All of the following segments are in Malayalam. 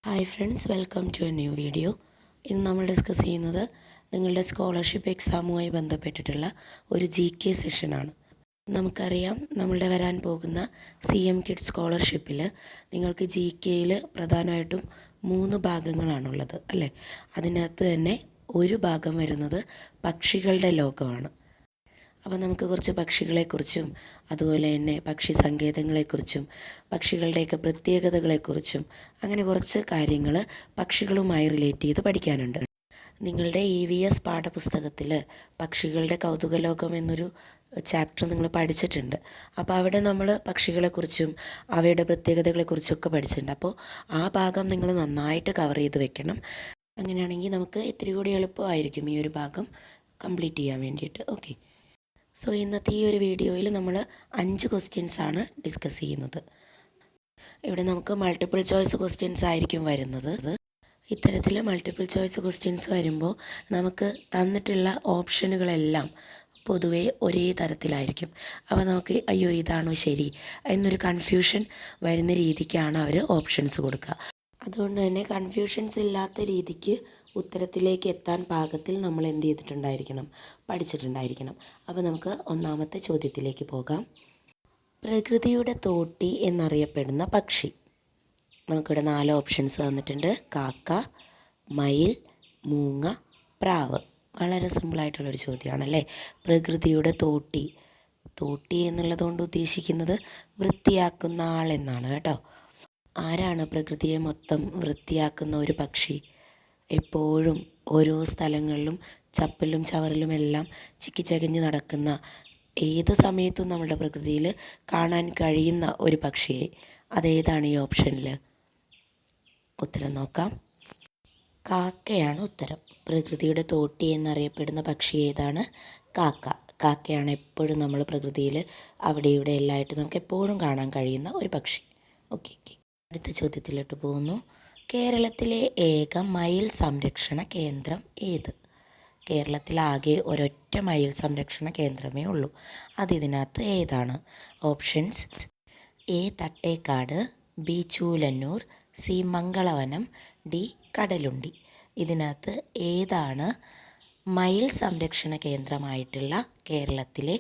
Hi friends, welcome to a new video. ഇന്ന് നമ്മൾ ഡിസ്കസ് ചെയ്യുന്നത് നിങ്ങളുടെ സ്കോളർഷിപ്പ് എക്സാമുമായി ബന്ധപ്പെട്ടിട്ടുള്ള ഒരു GK സെഷനാണ്. നമുക്കറിയാം, നമ്മളുടെ വരാൻ പോകുന്ന CM കിഡ് സ്കോളർഷിപ്പിൽ നിങ്ങൾക്ക് GKയിൽ പ്രധാനമായിട്ടും 3 ഭാഗങ്ങളാണുള്ളത് അല്ലേ. അതിനകത്ത് തന്നെ ഒരു ഭാഗം വരുന്നത് പക്ഷികളുടെ ലോകമാണ്. അപ്പോൾ നമുക്ക് കുറച്ച് പക്ഷികളെക്കുറിച്ചും അതുപോലെ തന്നെ പക്ഷി സങ്കേതങ്ങളെക്കുറിച്ചും പക്ഷികളുടെയൊക്കെ പ്രത്യേകതകളെക്കുറിച്ചും അങ്ങനെ കുറച്ച് കാര്യങ്ങൾ പക്ഷികളുമായി റിലേറ്റ് ചെയ്ത് പഠിക്കാനുണ്ട്. നിങ്ങളുടെ EVS പാഠപുസ്തകത്തിൽ പക്ഷികളുടെ കൗതുകലോകം എന്നൊരു ചാപ്റ്റർ നിങ്ങൾ പഠിച്ചിട്ടുണ്ട്. അപ്പോൾ അവിടെ നമ്മൾ പക്ഷികളെക്കുറിച്ചും അവയുടെ പ്രത്യേകതകളെക്കുറിച്ചൊക്കെ പഠിച്ചിട്ടുണ്ട്. അപ്പോൾ ആ ഭാഗം നിങ്ങൾ നന്നായിട്ട് കവർ ചെയ്ത് വെക്കണം. അങ്ങനെയാണെങ്കിൽ നമുക്ക് ഇത്തിരി കൂടി എളുപ്പമായിരിക്കും ഈ ഒരു ഭാഗം കംപ്ലീറ്റ് ചെയ്യാൻ വേണ്ടിയിട്ട്. ഓക്കെ, സോ ഇന്നത്തെ ഈ ഒരു വീഡിയോയിൽ നമ്മൾ 5 ക്വസ്റ്റ്യൻസാണ് ഡിസ്കസ് ചെയ്യുന്നത്. ഇവിടെ നമുക്ക് മൾട്ടിപ്പിൾ ചോയ്സ് ക്വസ്റ്റ്യൻസ് ആയിരിക്കും വരുന്നത്. ഇത്തരത്തിൽ മൾട്ടിപ്പിൾ ചോയ്സ് ക്വസ്റ്റ്യൻസ് വരുമ്പോൾ നമുക്ക് തന്നിട്ടുള്ള ഓപ്ഷനുകളെല്ലാം പൊതുവേ ഒരേ തരത്തിലായിരിക്കും. അപ്പോൾ നമുക്ക് അയ്യോ ഇതാണോ ശരി എന്നൊരു കൺഫ്യൂഷൻ വരുന്ന രീതിക്കാണ് അവർ ഓപ്ഷൻസ് കൊടുക്കുക. അതുകൊണ്ട് തന്നെ കൺഫ്യൂഷൻസ് ഇല്ലാത്ത രീതിക്ക് ഉത്തരത്തിലേക്ക് എത്താൻ പാകത്തിൽ നമ്മൾ എന്ത് ചെയ്തിട്ടുണ്ടായിരിക്കണം, പഠിച്ചിട്ടുണ്ടായിരിക്കണം. അപ്പോൾ നമുക്ക് ഒന്നാമത്തെ ചോദ്യത്തിലേക്ക് പോകാം. പ്രകൃതിയുടെ തോട്ടി എന്നറിയപ്പെടുന്ന പക്ഷി. നമുക്കിവിടെ 4 ഓപ്ഷൻസ് തന്നിട്ടുണ്ട്: കാക്ക, മയിൽ, മൂങ്ങ, പ്രാവ്. വളരെ സിമ്പിളായിട്ടുള്ളൊരു ചോദ്യമാണല്ലേ. പ്രകൃതിയുടെ തോട്ടി, തോട്ടി എന്നുള്ളതുകൊണ്ട് ഉദ്ദേശിക്കുന്നത് വൃത്തിയാക്കുന്ന ആളെന്നാണ് കേട്ടോ. ആരാണ് പ്രകൃതിയെ മൊത്തം വൃത്തിയാക്കുന്ന ഒരു പക്ഷി? എപ്പോഴും ഓരോ സ്ഥലങ്ങളിലും ചപ്പലും ചവറിലും എല്ലാം ചിക്കിച്ചകഞ്ഞ് നടക്കുന്ന, ഏത് സമയത്തും നമ്മുടെ പ്രകൃതിയിൽ കാണാൻ കഴിയുന്ന ഒരു പക്ഷിയെ, അതേതാണ് ഈ ഓപ്ഷനിൽ? ഉത്തരം നോക്കാം. കാക്കയാണ് ഉത്തരം. പ്രകൃതിയുടെ തോട്ടി എന്നറിയപ്പെടുന്ന പക്ഷി ഏതാണ്? കാക്ക. കാക്കയാണ് എപ്പോഴും നമ്മൾ പ്രകൃതിയിൽ അവിടെ ഇവിടെ എല്ലായിട്ട് നമുക്ക് എപ്പോഴും കാണാൻ കഴിയുന്ന ഒരു പക്ഷി. ഓക്കെ, അടുത്ത ചോദ്യത്തിലോട്ട് പോകുന്നു. കേരളത്തിലെ ഏക മയിൽ സംരക്ഷണ കേന്ദ്രം ഏത്? കേരളത്തിലാകെ ഒരൊറ്റ മയിൽ സംരക്ഷണ കേന്ദ്രമേ ഉള്ളൂ. അതിനകത്ത് ഏതാണ്? Options: A Thattekkad, B Chulannur, C Mangalavanam, D Kadalundi. ഇതിനകത്ത് ഏതാണ് മയിൽ സംരക്ഷണ കേന്ദ്രമായിട്ടുള്ള കേരളത്തിലെ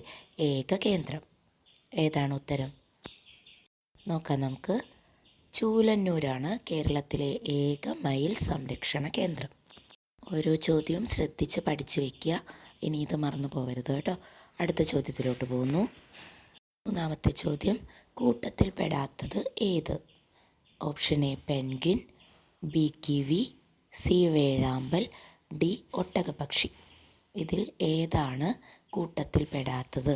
ഏക കേന്ദ്രം? ഏതാണ് ഉത്തരം? നോക്കാം നമുക്ക്. ചൂലന്നൂരാണ് കേരളത്തിലെ ഏക മയിൽ സംരക്ഷണ കേന്ദ്രം. ഓരോ ചോദ്യവും ശ്രദ്ധിച്ച് പഠിച്ചു വയ്ക്കുക. ഇനി ഇത് മറന്നു പോകരുത് കേട്ടോ. അടുത്ത ചോദ്യത്തിലോട്ട് പോകുന്നു. 3ാമത്തെ ചോദ്യം: കൂട്ടത്തിൽ പെടാത്തത് ഏത്? Option A penguin, B kiwi, C വേഴാമ്പൽ, D ഒട്ടകപ്പക്ഷി. ഇതിൽ ഏതാണ് കൂട്ടത്തിൽ പെടാത്തത്?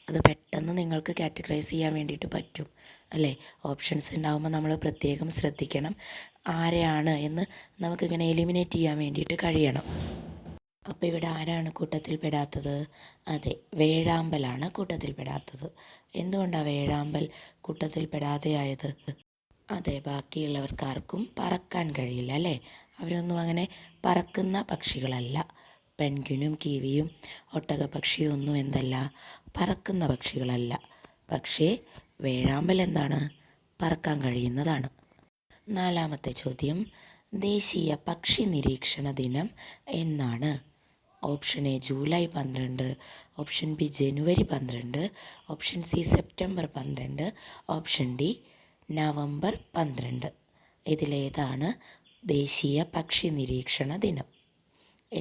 അത് പെട്ടെന്ന് നിങ്ങൾക്ക് കാറ്റഗറൈസ് ചെയ്യാൻ വേണ്ടിയിട്ട് പറ്റും അല്ലേ. ഓപ്ഷൻസ് ഉണ്ടാകുമ്പോൾ നമ്മൾ പ്രത്യേകം ശ്രദ്ധിക്കണം. ആരെയാണ് എന്ന് നമുക്കിങ്ങനെ എലിമിനേറ്റ് ചെയ്യാൻ വേണ്ടിയിട്ട് കഴിയണം. അപ്പോൾ ഇവിടെ ആരാണ് കൂട്ടത്തിൽ പെടാത്തത്? അതെ, വേഴാമ്പലാണ് കൂട്ടത്തിൽ പെടാത്തത്. എന്തുകൊണ്ടാണ് വേഴാമ്പൽ കൂട്ടത്തിൽ പെടാതെയായത്? അതെ, ബാക്കിയുള്ളവർക്കാർക്കും പറക്കാൻ കഴിയില്ല അല്ലേ. അവരൊന്നും അങ്ങനെ പറക്കുന്ന പക്ഷികളല്ല. പെൻഗ്വിനും കിവിയും ഒട്ടകപ്പക്ഷിയും ഒന്നും എന്തല്ല, പറക്കുന്ന പക്ഷികളല്ല. പക്ഷേ വേഴാമ്പൽ എന്താണ്? പറക്കാൻ കഴിയുന്നതാണ്. 4ാമത്തെ ചോദ്യം: ദേശീയ പക്ഷി നിരീക്ഷണ ദിനം എന്നാണ്? Option A July 12, option B January 12, option C September 12, option D November 12. ഇതിലേതാണ് ദേശീയ പക്ഷി നിരീക്ഷണ ദിനം?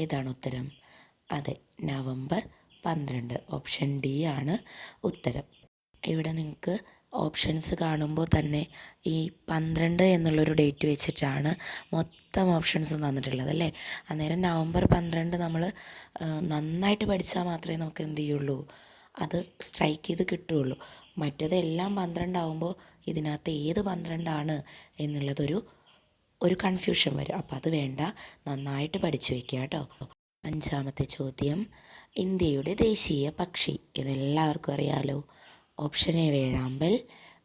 ഏതാണ് ഉത്തരം? അതെ, നവംബർ 12. ഓപ്ഷൻ ഡി ആണ് ഉത്തരം. ഇവിടെ നിങ്ങൾക്ക് ഓപ്ഷൻസ് കാണുമ്പോൾ തന്നെ ഈ 12 എന്നുള്ളൊരു ഡേറ്റ് വെച്ചിട്ടാണ് മൊത്തം ഓപ്ഷൻസും തന്നിട്ടുള്ളത് അല്ലേ. അന്നേരം നവംബർ 12 നമ്മൾ നന്നായിട്ട് പഠിച്ചാൽ മാത്രമേ നമുക്ക് എന്ത് ചെയ്യുള്ളൂ, അത് സ്ട്രൈക്ക് ചെയ്ത് കിട്ടുകയുള്ളൂ. മറ്റതെല്ലാം 12 ആകുമ്പോൾ ഇതിനകത്ത് ഏത് 12 ആണ് എന്നുള്ളതൊരു കൺഫ്യൂഷൻ വരും. അപ്പോൾ അത് വേണ്ട, നന്നായിട്ട് പഠിച്ചു വയ്ക്കുക കേട്ടോ. 5ാമത്തെ ചോദ്യം: ഇന്ത്യയുടെ ദേശീയ പക്ഷി. ഇതെല്ലാവർക്കും അറിയാലോ. ഓപ്ഷൻ എ വേഴാമ്പൽ,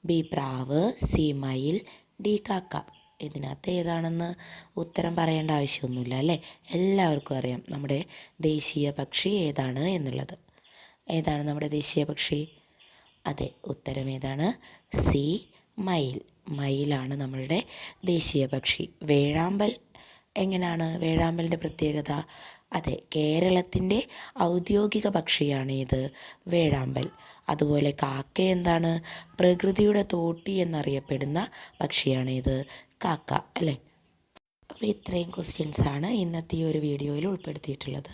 B പ്രാവ്, C മയിൽ, D കാക്ക. ഇതിനകത്ത് ഏതാണെന്ന് ഉത്തരം പറയേണ്ട ആവശ്യമൊന്നുമില്ല അല്ലേ. എല്ലാവർക്കും അറിയാം നമ്മുടെ ദേശീയ പക്ഷി ഏതാണ് എന്നുള്ളത്. ഏതാണ് നമ്മുടെ ദേശീയ പക്ഷി? അതെ, ഉത്തരം ഏതാണ്? C മയിൽ. മയിലാണ് നമ്മളുടെ ദേശീയ പക്ഷി. വേഴാമ്പൽ എങ്ങനെയാണ് വേഴാമ്പലിൻ്റെ പ്രത്യേകത? അതെ, കേരളത്തിൻ്റെ ഔദ്യോഗിക പക്ഷിയാണ് ഇത് വേഴാമ്പൽ. അതുപോലെ കാക്ക എന്താണ്? പ്രകൃതിയുടെ തോട്ടി എന്നറിയപ്പെടുന്ന പക്ഷിയാണ് ഇത് കാക്ക, അല്ലേ? അപ്പോൾ ഇത്രയും ക്വസ്റ്റ്യൻസാണ് ഇന്നത്തെ ഈ ഒരു വീഡിയോയിൽ ഉൾപ്പെടുത്തിയിട്ടുള്ളത്.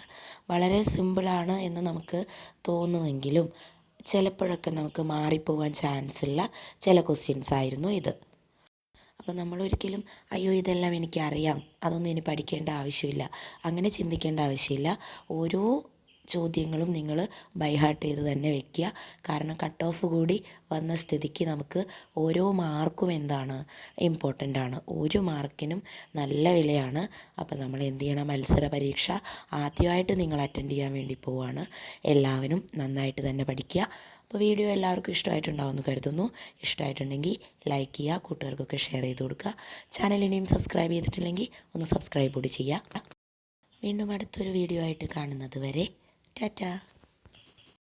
വളരെ സിമ്പിളാണ് എന്ന് നമുക്ക് തോന്നുമെങ്കിലും ചിലപ്പോഴൊക്കെ നമുക്ക് മാറിപ്പോകാൻ ചാൻസ് ഉള്ള ചില ക്വസ്റ്റ്യൻസ് ആയിരുന്നു ഇത്. അപ്പോൾ നമ്മളൊരിക്കലും അയ്യോ ഇതെല്ലാം എനിക്കറിയാം, അതൊന്നും ഇനി പഠിക്കേണ്ട ആവശ്യമില്ല, അങ്ങനെ ചിന്തിക്കേണ്ട ആവശ്യമില്ല. ഓരോ ചോദ്യങ്ങളും നിങ്ങൾ ബൈ ഹാർട്ട് ചെയ്ത് തന്നെ വെക്കുക. കാരണം കട്ട് ഓഫ് കൂടി വന്ന സ്ഥിതിക്ക് നമുക്ക് ഓരോ മാർക്കും എന്താണ് ഇമ്പോർട്ടൻ്റ് ആണ്. ഒരു മാർക്കിനും നല്ല വിലയാണ്. അപ്പോൾ നമ്മൾ എന്ത് ചെയ്യണം? മത്സര പരീക്ഷ ആദ്യമായിട്ട് നിങ്ങൾ അറ്റൻഡ് ചെയ്യാൻ വേണ്ടി പോവുകയാണ്. എല്ലാവരും നന്നായിട്ട് തന്നെ പഠിക്കുക. അപ്പോൾ വീഡിയോ എല്ലാവർക്കും ഇഷ്ടമായിട്ടുണ്ടാവുമെന്ന് കരുതുന്നു. ഇഷ്ടമായിട്ടുണ്ടെങ്കിൽ ലൈക്ക് ചെയ്യുക, കൂട്ടുകാർക്കൊക്കെ ഷെയർ ചെയ്ത് കൊടുക്കുക. ചാനൽ ഇനിയും സബ്സ്ക്രൈബ് ചെയ്തിട്ടില്ലെങ്കിൽ ഒന്ന് സബ്സ്ക്രൈബ് കൂടി ചെയ്യുക. വീണ്ടും അടുത്തൊരു വീഡിയോ ആയിട്ട് കാണുന്നത് വരെ ടാറ്റാ.